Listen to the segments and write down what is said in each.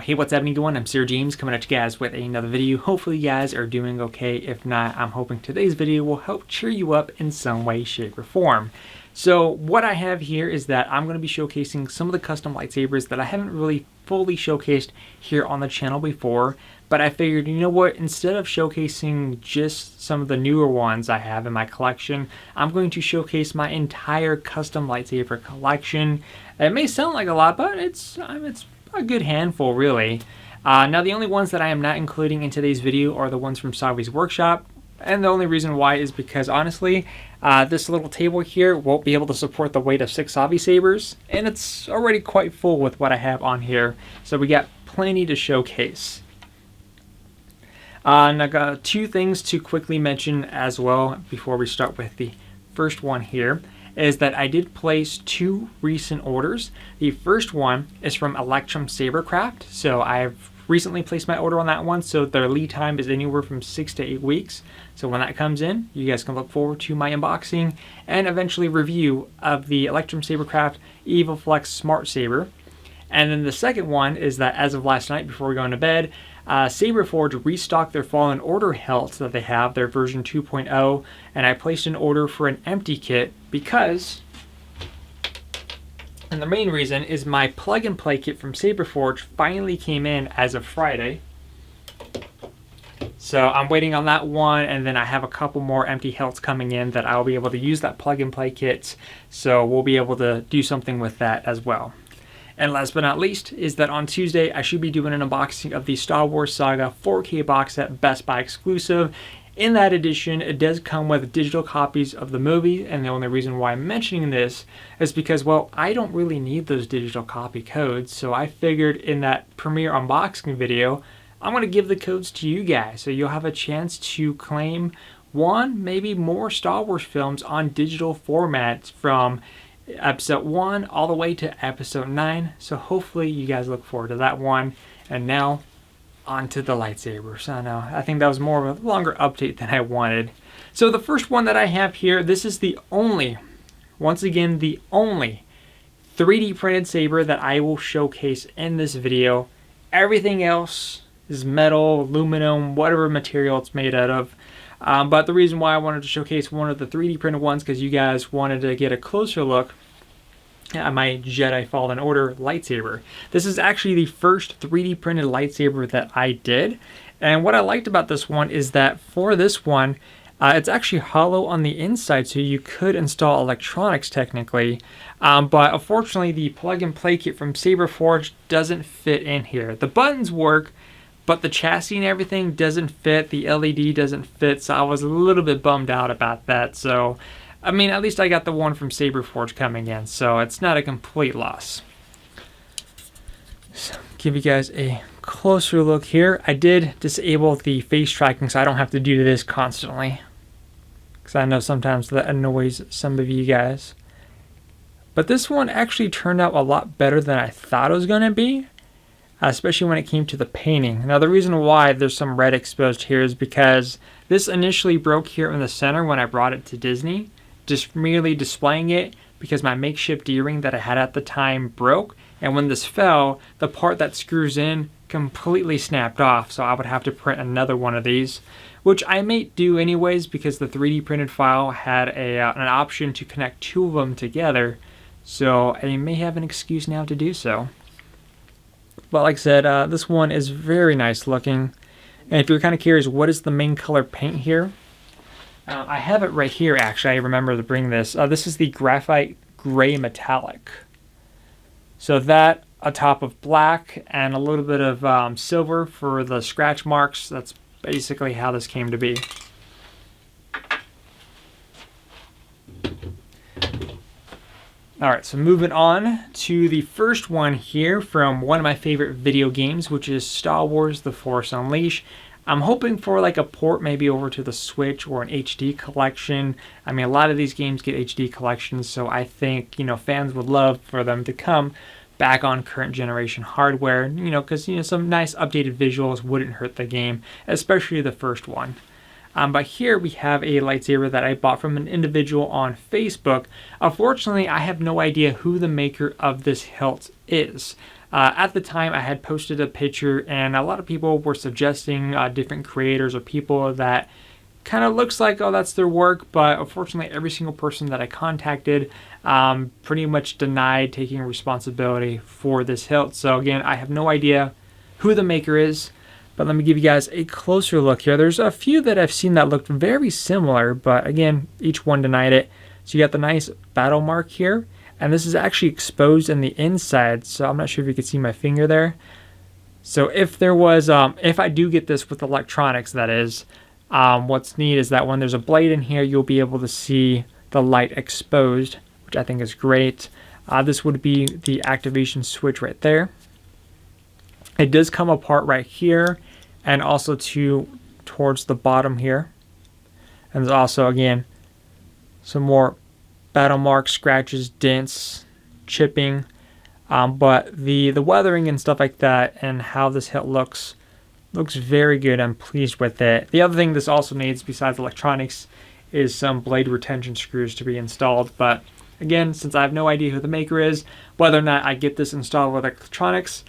Hey, what's happening, everyone? I'm Seer James coming at you guys with another video. Hopefully you guys are doing okay. If not, I'm hoping today's video will help cheer you up in some way, shape, or form. So what I have here is that I'm going to be showcasing some of the custom lightsabers that I haven't really fully showcased here on the channel before. But I figured, you know what, instead of showcasing just some of the newer ones I have in my collection, I'm going to showcase my entire custom lightsaber collection. It may sound like a lot, but it's a good handful, really. Now, the only ones that I am not including in today's video are the ones from Sabres Workshop. And the only reason why is because, honestly, this little table here won't be able to support the weight of 6 Sabres, and it's already quite full with what I have on here. So we got plenty to showcase. And I got 2 things to quickly mention as well before we start with the first one here, is that I did place 2 recent orders. The first one is from Sabercraft. So I've recently placed my order on that one, so their lead time is anywhere from 6 to 8 weeks. So when that comes in, you guys can look forward to my unboxing and eventually review of the Sabercraft EvoFlex Smart Saber. And then the second one is that as of last night before going to bed, Saberforge restocked their Fallen Order hilts that they have, their version 2.0, and I placed an order for an empty kit because, and the main reason is my plug and play kit from Saberforge finally came in as of Friday. So I'm waiting on that one, and then I have a couple more empty hilts coming in that I'll be able to use that plug and play kit, so we'll be able to do something with that as well. And last but not least is that on Tuesday, I should be doing an unboxing of the Star Wars Saga 4K box set Best Buy exclusive. In that edition, it does come with digital copies of the movie, and the only reason why I'm mentioning this is because, well, I don't really need those digital copy codes, so I figured in that premiere unboxing video, I'm going to give the codes to you guys, so you'll have a chance to claim one, maybe more Star Wars films on digital formats from Episode 1 all the way to Episode 9, so hopefully you guys look forward to that one. And now, on to the lightsabers. I think that was more of a longer update than I wanted. So the first one that I have here, this is the only, once again, the only 3D printed saber that I will showcase in this video. Everything else is metal, aluminum, whatever material it's made out of. But the reason why I wanted to showcase one of the 3D printed ones, because you guys wanted to get a closer look at my Jedi Fallen Order lightsaber. This is actually the first 3D printed lightsaber that I did. And what I liked about this one is that for this one, it's actually hollow on the inside, so you could install electronics technically. But unfortunately, the plug and play kit from Saberforge doesn't fit in here. The buttons work, but the chassis and everything doesn't fit, the LED doesn't fit, so I was a little bit bummed out about that. So, I mean, at least I got the one from Saberforge coming in, so it's not a complete loss. So, give you guys a closer look here. I did disable the face tracking so I don't have to do this constantly, because I know sometimes that annoys some of you guys. But this one actually turned out a lot better than I thought it was going to be. Especially when it came to the painting. Now, the reason why there's some red exposed here is because this initially broke here in the center when I brought it to Disney, just merely displaying it, because my makeshift D-ring that I had at the time broke, and when this fell, the part that screws in completely snapped off, so I would have to print another one of these, which I may do anyways because the 3D printed file had an option to connect 2 of them together, so I may have an excuse now to do so. But like I said, this one is very nice looking. And if you're kind of curious, what is the main color paint here? I have it right here, actually. I remember to bring this. This is the Graphite Gray Metallic. So that on top of black and a little bit of silver for the scratch marks. That's basically how this came to be. Alright, so moving on to the first one here from one of my favorite video games, which is Star Wars The Force Unleashed. I'm hoping for like a port maybe over to the Switch or an HD collection. I mean, a lot of these games get HD collections, so I think, you know, fans would love for them to come back on current generation hardware, you know, because, you know, some nice updated visuals wouldn't hurt the game, especially the first one. But here we have a lightsaber that I bought from an individual on Facebook. Unfortunately, I have no idea who the maker of this hilt is. At the time, I had posted a picture, and a lot of people were suggesting different creators or people that kind of looks like, oh, that's their work, but unfortunately every single person that I contacted pretty much denied taking responsibility for this hilt. So again, I have no idea who the maker is, but let me give you guys a closer look here. There's a few that I've seen that looked very similar, but again, each one denied it. So you got the nice battle mark here, and this is actually exposed in the inside, so I'm not sure if you can see my finger there. So if there was, if I do get this with electronics, that is, what's neat is that when there's a blade in here, you'll be able to see the light exposed, which I think is great. This would be the activation switch right there. It does come apart right here, and also towards the bottom here. And there's also, again, some more battle marks, scratches, dents, chipping. But the weathering and stuff like that, and how this hilt looks very good. I'm pleased with it. The other thing this also needs, besides electronics, is some blade retention screws to be installed. But again, since I have no idea who the maker is, whether or not I get this installed with electronics,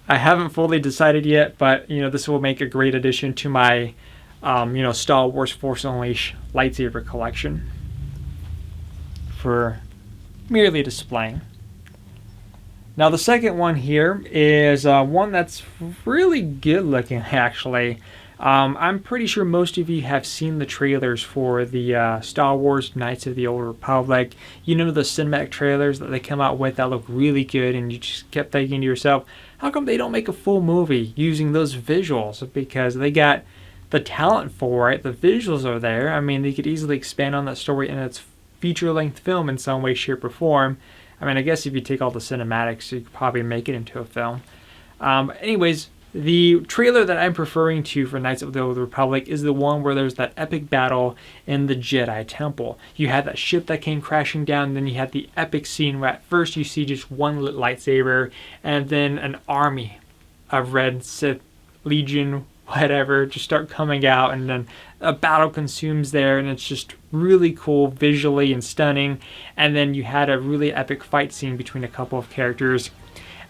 I haven't fully decided yet. But this will make a great addition to my Star Wars Force Unleashed lightsaber collection for merely displaying. Now the second one here is one that's really good looking, actually. I'm pretty sure most of you have seen the trailers for the Star Wars Knights of the Old Republic. The cinematic trailers that they come out with that look really good, and you just kept thinking to yourself, how come they don't make a full movie using those visuals? Because they got the talent for it, the visuals are there. I mean, they could easily expand on that story in its feature-length film in some way, shape, or form. I mean, I guess if you take all the cinematics, you could probably make it into a film. Anyways, the trailer that I'm referring to for Knights of the Old Republic is the one where there's that epic battle in the Jedi Temple. You had that ship that came crashing down, and then you had the epic scene where at first you see just one lit lightsaber, and then an army of Red Sith Legion, whatever, just start coming out, and then a battle consumes there, and it's just really cool visually and stunning. And then you had a really epic fight scene between a couple of characters,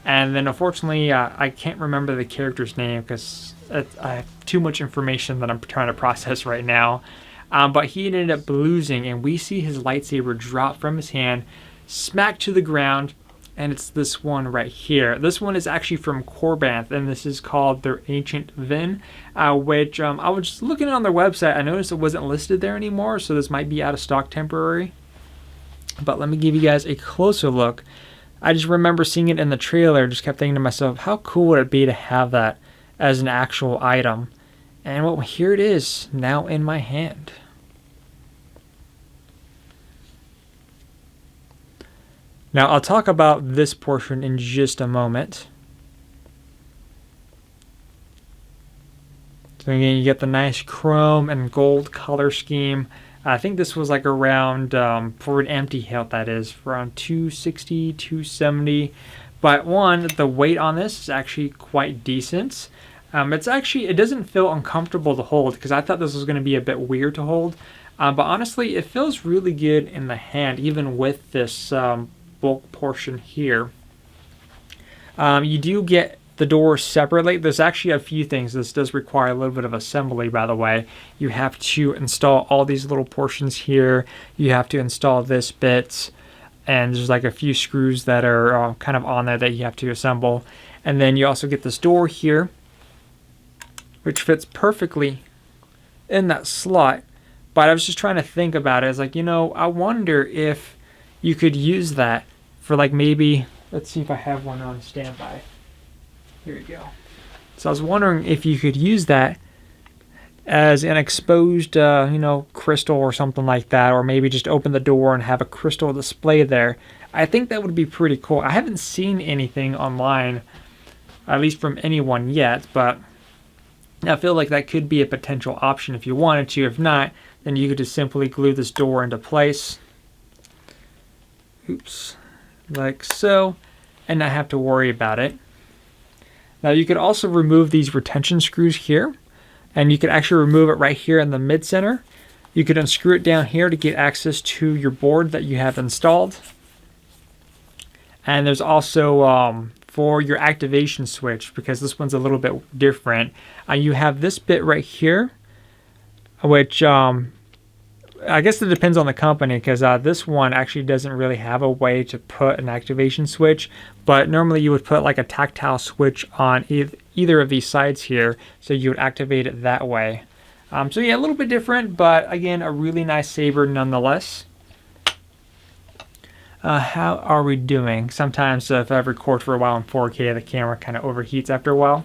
and then unfortunately I can't remember the character's name because I have too much information that I'm trying to process right now, but he ended up losing, and we see his lightsaber drop from his hand, smack to the ground. And it's this one right here. This one is actually from Corbanth, and this is called their Ancient Vin, which I was just looking on their website. I noticed it wasn't listed there anymore, so this might be out of stock temporary. But let me give you guys a closer look. I just remember seeing it in the trailer, just kept thinking to myself, how cool would it be to have that as an actual item? And well, here it is, now in my hand. Now, I'll talk about this portion in just a moment. So again, you get the nice chrome and gold color scheme. I think this was like around, for an empty hilt, that is, around 260, 270. But one, the weight on this is actually quite decent. It doesn't feel uncomfortable to hold, because I thought this was going to be a bit weird to hold. But honestly, it feels really good in the hand, even with this bulk portion here. You do get the door separately. There's actually a few things. This does require a little bit of assembly, by the way. You have to install all these little portions here. You have to install this bit, and there's like a few screws that are kind of on there that you have to assemble. And then you also get this door here, which fits perfectly in that slot. But I was just trying to think about it. It's like, I wonder if you could use that for like maybe, let's see if I have one on standby. Here we go. So I was wondering if you could use that as an exposed, crystal or something like that, or maybe just open the door and have a crystal display there. I think that would be pretty cool. I haven't seen anything online, at least from anyone yet, but I feel like that could be a potential option if you wanted to. If not, then you could just simply glue this door into place. Oops. Like so, and not have to worry about it. Now you could also remove these retention screws here, and you could actually remove it right here in the mid center. You could unscrew it down here to get access to your board that you have installed. And there's also for your activation switch, because this one's a little bit different, you have this bit right here, which I guess it depends on the company, because this one actually doesn't really have a way to put an activation switch, but normally you would put like a tactile switch on either of these sides here, so you would activate it that way. So yeah, a little bit different, but again, a really nice saber nonetheless. How are we doing? Sometimes if I record for a while in 4K, the camera kind of overheats after a while.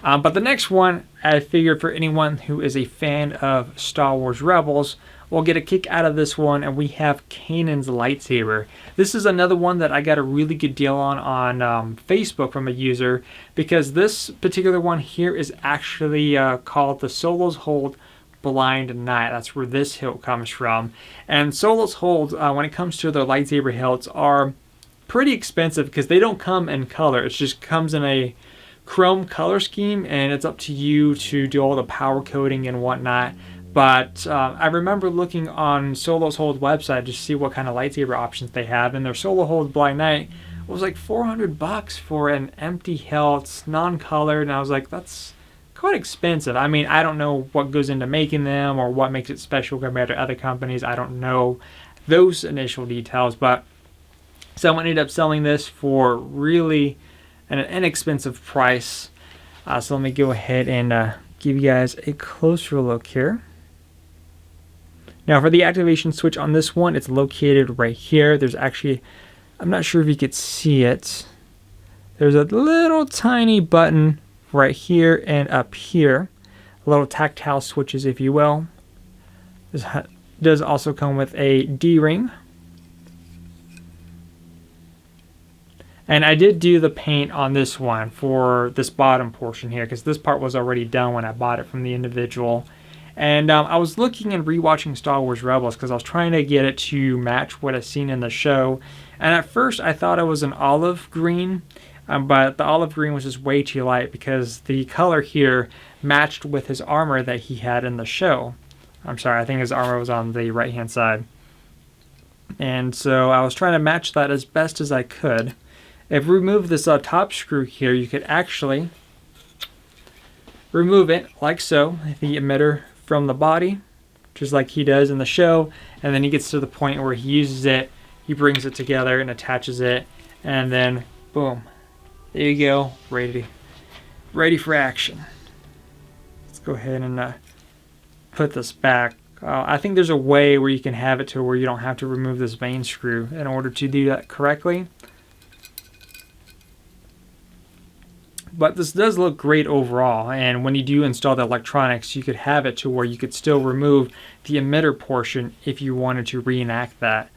But the next one, I figured for anyone who is a fan of Star Wars Rebels, will get a kick out of this one, and we have Kanaan's lightsaber. This is another one that I got a really good deal on Facebook from a user, because this particular one here is actually called the Solo's Hold Blind Knight. That's where this hilt comes from. And Solo's Hold, when it comes to their lightsaber hilts, are pretty expensive because they don't come in color. It just comes in a chrome color scheme, and it's up to you to do all the power coding and whatnot. But I remember looking on Solo's Hold website to see what kind of lightsaber options they have, and their Solo Hold Blind Knight was like $400 for an empty hilt, non-colored, and I was like, that's quite expensive. I mean, I don't know what goes into making them or what makes it special compared to other companies. I don't know those initial details, but someone ended up selling this for really an inexpensive price. So let me go ahead and give you guys a closer look here. Now for the activation switch on this one, it's located right here. There's actually, I'm not sure if you could see it. There's a little tiny button right here and up here. Little tactile switches, if you will. This does also come with a D-ring. And I did do the paint on this one for this bottom portion here, because this part was already done when I bought it from the individual. And I was looking and rewatching Star Wars Rebels because I was trying to get it to match what I've seen in the show. And at first I thought it was an olive green, but the olive green was just way too light because the color here matched with his armor that he had in the show. I'm sorry, I think his armor was on the right hand side. And so I was trying to match that as best as I could. If we remove this top screw here, you could actually remove it like so, the emitter from the body, just like he does in the show, and then he gets to the point where he uses it, he brings it together and attaches it, and then boom, there you go, ready for action. Let's go ahead and put this back. I think there's a way where you can have it to where you don't have to remove this main screw in order to do that correctly. But this does look great overall, and when you do install the electronics, you could have it to where you could still remove the emitter portion if you wanted to reenact that.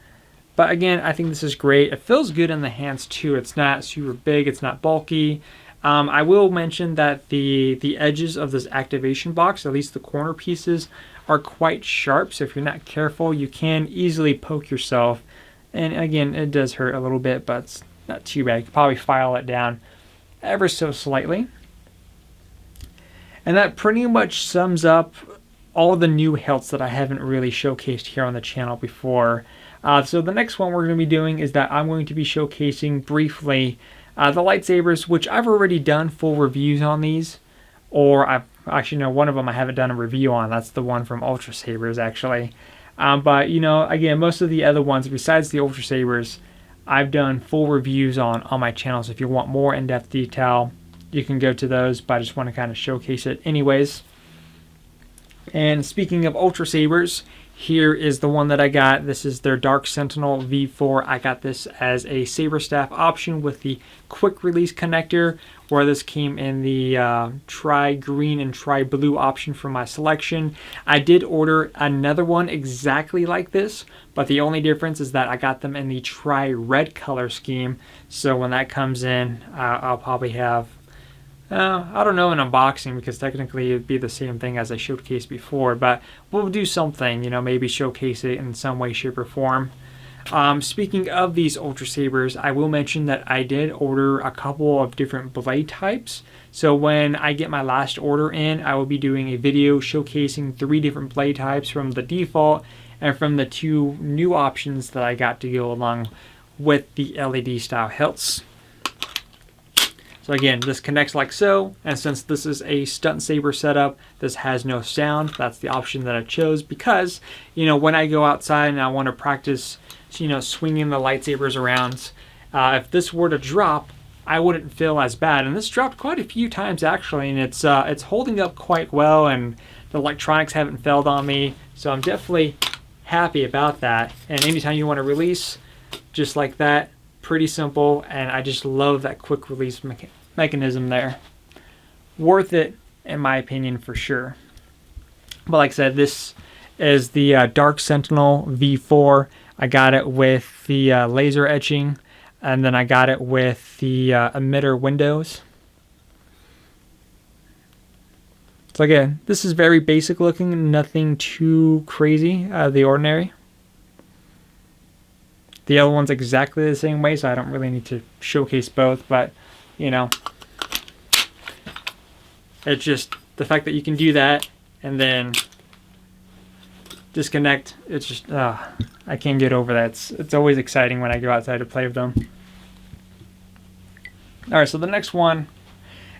But again, I think this is great. It feels good in the hands too. It's not super big, it's not bulky. I will mention that the edges of this activation box, at least the corner pieces, are quite sharp, so if you're not careful, you can easily poke yourself. And again, it does hurt a little bit, but it's not too bad. You could probably file it down ever so slightly. And that pretty much sums up all the new hilts that I haven't really showcased here on the channel before. So the next one we're going to be doing is that I'm going to be showcasing briefly the lightsabers, which I've already done full reviews on these, or I've actually, no, one of them I haven't done a review on. That's the one from Ultra Sabres actually. But you know, again, most of the other ones besides the Ultra Sabres, I've done full reviews on my channel, so if you want more in-depth detail, you can go to those, but I just want to kind of showcase it anyways. And speaking of Ultra Sabres, here is the one that I got. This is their Dark Sentinel V4. I got this as a saber staff option with the quick release connector, where this came in the tri-green and tri-blue option for my selection. I did order another one exactly like this, but the only difference is that I got them in the tri-red color scheme. So when that comes in, I'll probably have, I don't know, an unboxing, because technically it'd be the same thing as I showcased before, but we'll do something, you know, maybe showcase it in some way, shape, or form. Speaking of these Ultra Sabres, I will mention that I did order a couple of different blade types. So when I get my last order in, I will be doing a video showcasing 3 different blade types from the default and from the 2 new options that I got to go along with the LED style hilts. So again, this connects like so, and since this is a stunt saber setup, this has no sound. That's the option that I chose because, you know, when I go outside and I want to practice, you know, swinging the lightsabers around, if this were to drop, I wouldn't feel as bad. And this dropped quite a few times actually, and it's holding up quite well, and the electronics haven't failed on me, so I'm definitely happy about that. And anytime you want to release, just like that, pretty simple, and I just love that quick release mechanism there. Worth it, in my opinion, for sure. But like I said, this is the Dark Sentinel V4. I got it with the laser etching, and then I got it with the emitter windows. So again, this is very basic looking, nothing too crazy out of the ordinary. The other one's exactly the same way, so I don't really need to showcase both, but, you know, it's just the fact that you can do that and then disconnect. It's just, I can't get over that. It's always exciting when I go outside to play with them. Alright, so the next one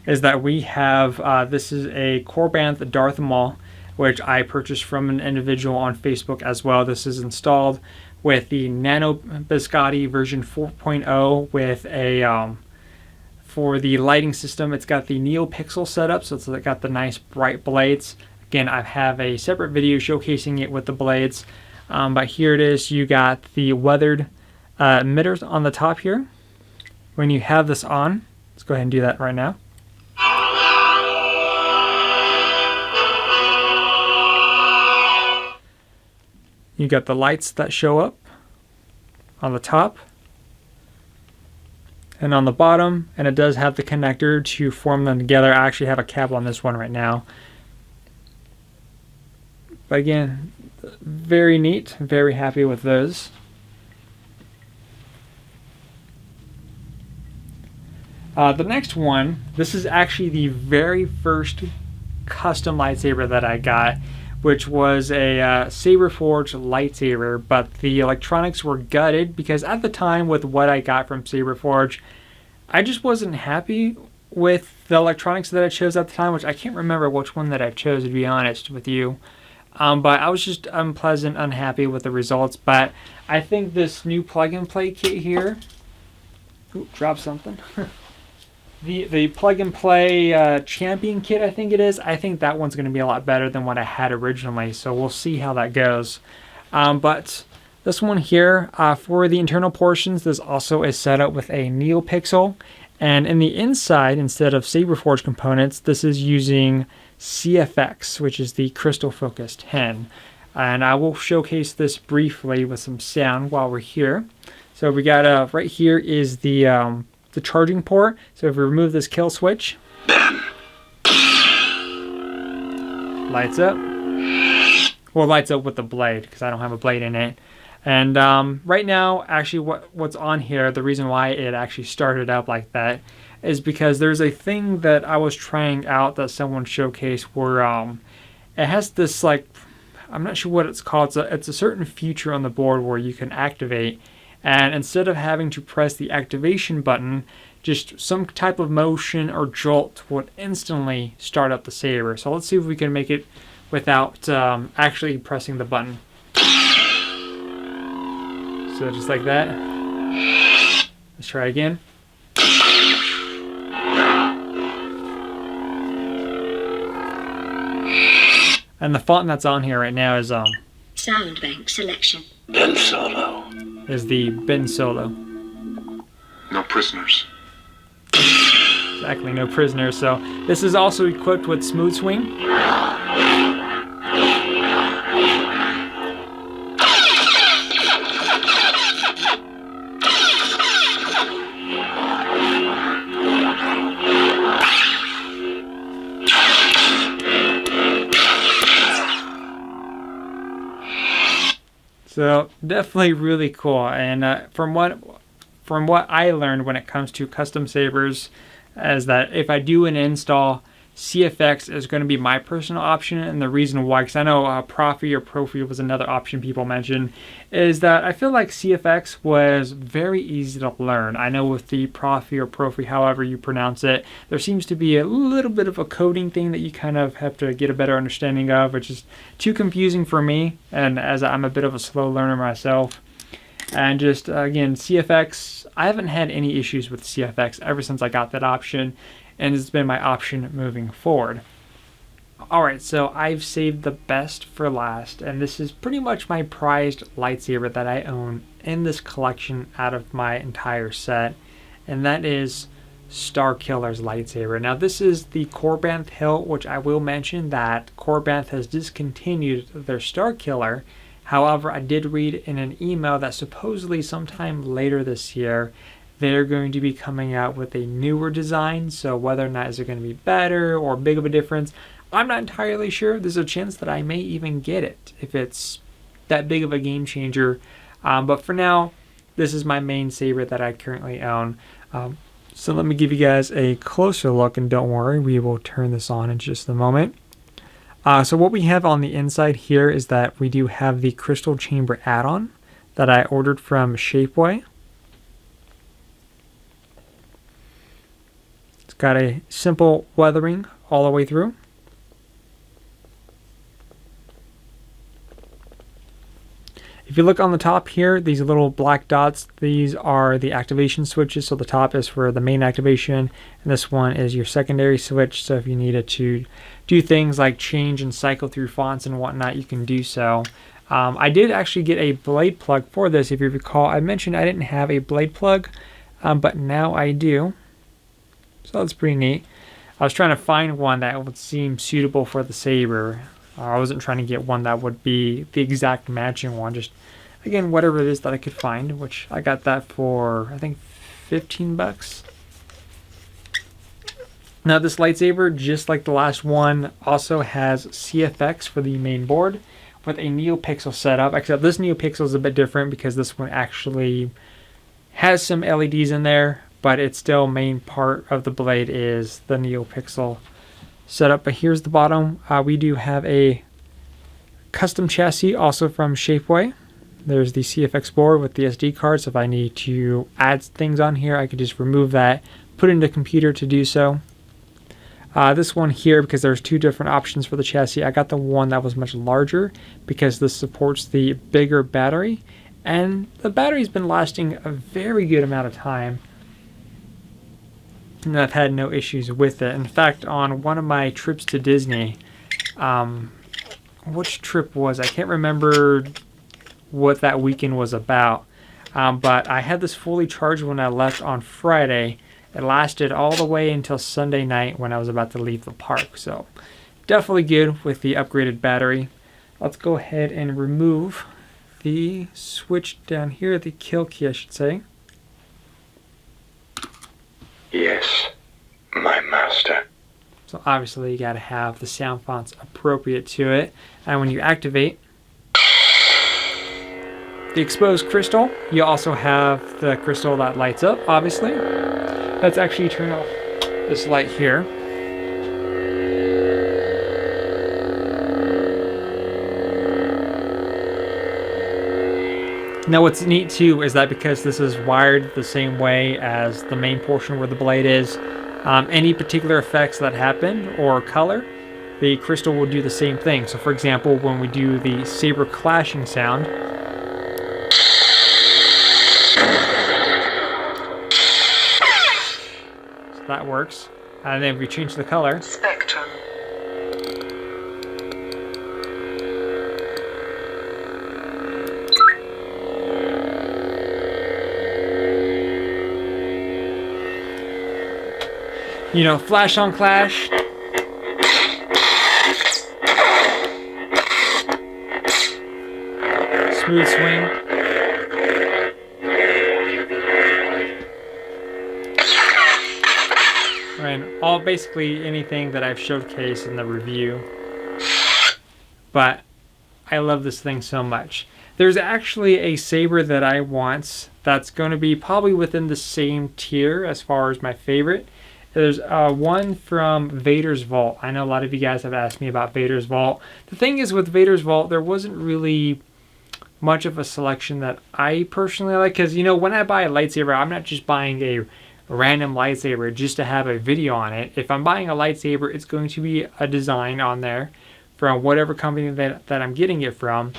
is that we have, this is a Korbanth Darth Maul, which I purchased from an individual on Facebook as well. This is installed with the Nano Biscotti version 4.0 with a, for the lighting system, it's got the NeoPixel setup, so it's got the nice bright blades. Again, I have a separate video showcasing it with the blades, but here it is. You got the weathered emitters on the top here. When you have this on, let's go ahead and do that right now. You got the lights that show up on the top and on the bottom, and it does have the connector to form them together. I actually have a cable on this one right now. But again, very neat, very happy with those. The next one, this is actually the very first custom lightsaber that I got, which was a Saber Forge lightsaber, but the electronics were gutted because at the time with what I got from Saber Forge, I just wasn't happy with the electronics that I chose at the time, which I can't remember which one that I chose, to be honest with you. But I was just unpleasant, unhappy with the results. But I think this new plug-and-play kit here, ooh, dropped something. The plug-and-play champion kit, I think it is. I think that one's going to be a lot better than what I had originally, so we'll see how that goes. But this one here, for the internal portions, this also is set up with a NeoPixel. And in the inside, instead of Saberforge components, this is using CFX, which is the Crystal Focus 10. And I will showcase this briefly with some sound while we're here. So we got, right here is the charging port. So if we remove this kill switch, lights up. Well, lights up with the blade because I don't have a blade in it. And right now, actually what's on here, the reason why it actually started up like that is because there's a thing that I was trying out that someone showcased where it has this, like, I'm not sure what it's called. It's a certain feature on the board where you can activate, and instead of having to press the activation button, just some type of motion or jolt would instantly start up the saber. So let's see if we can make it without actually pressing the button. So just like that. Let's try again. And the font that's on here right now is Sound bank selection. Ben Solo. Is the Ben Solo. No prisoners. Exactly, no prisoners. So this is also equipped with smooth swing. So definitely really cool, and from what I learned when it comes to custom sabers, is that if I do an install, CFX is going to be my personal option, and the reason why, because I know Profi was another option people mentioned, is that I feel like CFX was very easy to learn. I know with the Profi, however you pronounce it, there seems to be a little bit of a coding thing that you kind of have to get a better understanding of, which is too confusing for me, and as I'm a bit of a slow learner myself. And just, again, CFX, I haven't had any issues with CFX ever since I got that option, and it's been my option moving forward. Alright, so I've saved the best for last, and this is pretty much my prized lightsaber that I own in this collection out of my entire set, and that is Starkiller's lightsaber. Now this is the Korbanth hilt, which I will mention that Korbanth has discontinued their Starkiller. However, I did read in an email that supposedly sometime later this year they're going to be coming out with a newer design, so whether or not is it going to be better or big of a difference, I'm not entirely sure. There's a chance that I may even get it if it's that big of a game changer. But for now, this is my main saber that I currently own. So let me give you guys a closer look, and don't worry, we will turn this on in just a moment. So what we have on the inside here is that we do have the crystal chamber add-on that I ordered from Shapeways. It's got a simple weathering all the way through. If you look on the top here, these little black dots, these are the activation switches. So the top is for the main activation, and this one is your secondary switch. So if you needed to do things like change and cycle through fonts and whatnot, you can do so. I did actually get a blade plug for this. If you recall, I mentioned I didn't have a blade plug, but now I do. So that's pretty neat. I was trying to find one that would seem suitable for the saber. I wasn't trying to get one that would be the exact matching one. Just, again, whatever it is that I could find, which I got that for, I think, 15 bucks. Now this lightsaber, just like the last one, also has CFX for the main board with a NeoPixel setup, except this NeoPixel is a bit different because this one actually has some LEDs in there, but it's still main part of the blade is the NeoPixel setup. But here's the bottom. We do have a custom chassis also from Shapeways. There's the CFX board with the SD card, so if I need to add things on here, I could just remove that, put it into the computer to do so. This one here, because there's two different options for the chassis, I got the one that was much larger because this supports the bigger battery, and the battery's been lasting a very good amount of time, and I've had no issues with it. In fact, on one of my trips to Disney, which trip was, I can't remember what that weekend was about, but I had this fully charged when I left on Friday. It lasted all the way until Sunday night when I was about to leave the park. So definitely good with the upgraded battery. Let's go ahead and remove the switch down here, the kill key I should say. Yes, my master. So obviously you got to have the sound fonts appropriate to it. And when you activate the exposed crystal, you also have the crystal that lights up, obviously. Let's actually turn off this light here. Now what's neat too is that because this is wired the same way as the main portion where the blade is, any particular effects that happen or color, the crystal will do the same thing. So for example, when we do the saber clashing sound, so that works. And then if we change the color, Spectrum. you know, flash on clash. Smooth swing. All basically anything that I've showcased in the review. But I love this thing so much. There's actually a saber that I want that's going to be probably within the same tier as far as my favorite. There's one from Vader's Vault. I know a lot of you guys have asked me about Vader's Vault. The thing is, with Vader's Vault, there wasn't really much of a selection that I personally like, because, you know, when I buy a lightsaber, I'm not just buying a random lightsaber just to have a video on it. If I'm buying a lightsaber, it's going to be a design on there from whatever company that I'm getting it from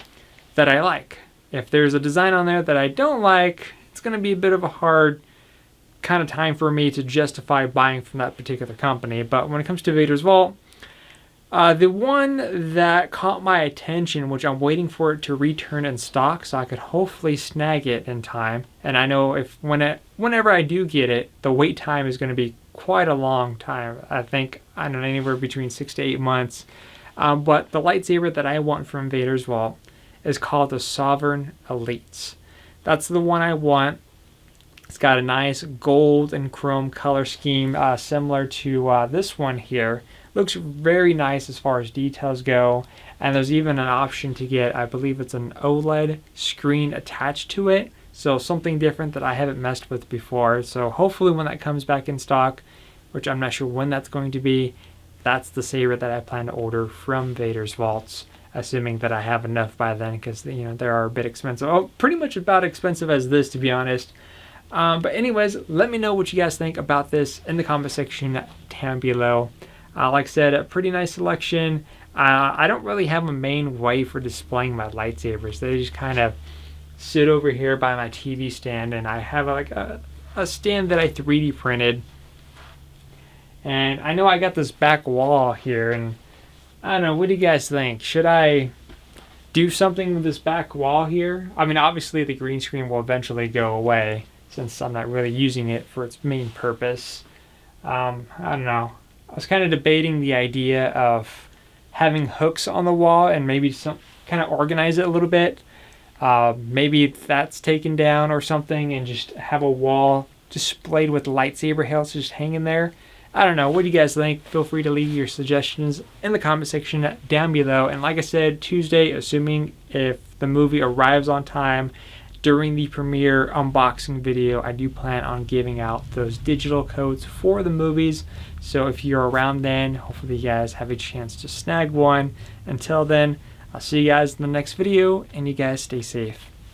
that I like. If there's a design on there that I don't like, it's going to be a bit of a hard kind of time for me to justify buying from that particular company. But when it comes to Vader's Vault, the one that caught my attention, which I'm waiting for it to return in stock so I could hopefully snag it in time, and I know whenever I do get it, the wait time is going to be quite a long time. I think, I don't know, anywhere between 6 to 8 months. But the lightsaber that I want from Vader's Vault is called the Sovereign Elites. That's the one I want. It's got a nice gold and chrome color scheme, similar to this one here. Looks very nice as far as details go. And there's even an option to get, I believe it's an OLED screen attached to it. So something different that I haven't messed with before. So hopefully when that comes back in stock, which I'm not sure when that's going to be, that's the saber that I plan to order from Vader's Vaults, assuming that I have enough by then, because, you know, they are a bit expensive. Oh, pretty much about expensive as this, to be honest. But anyways, let me know what you guys think about this in the comment section down below. Like I said, a pretty nice selection. I don't really have a main way for displaying my lightsabers. They just kind of sit over here by my TV stand, and I have like a stand that I 3D printed. And I know I got this back wall here, and I don't know, what do you guys think? Should I do something with this back wall here? I mean, obviously the green screen will eventually go away, since I'm not really using it for its main purpose. I don't know. I was kind of debating the idea of having hooks on the wall and maybe some kind of organize it a little bit. Maybe that's taken down or something, and just have a wall displayed with lightsaber hilts just hanging there. I don't know. What do you guys think? Feel free to leave your suggestions in the comment section down below. And like I said, Tuesday, assuming if the movie arrives on time during the premiere unboxing video, I do plan on giving out those digital codes for the movies. So if you're around then, hopefully you guys have a chance to snag one. Until then, I'll see you guys in the next video, and you guys stay safe.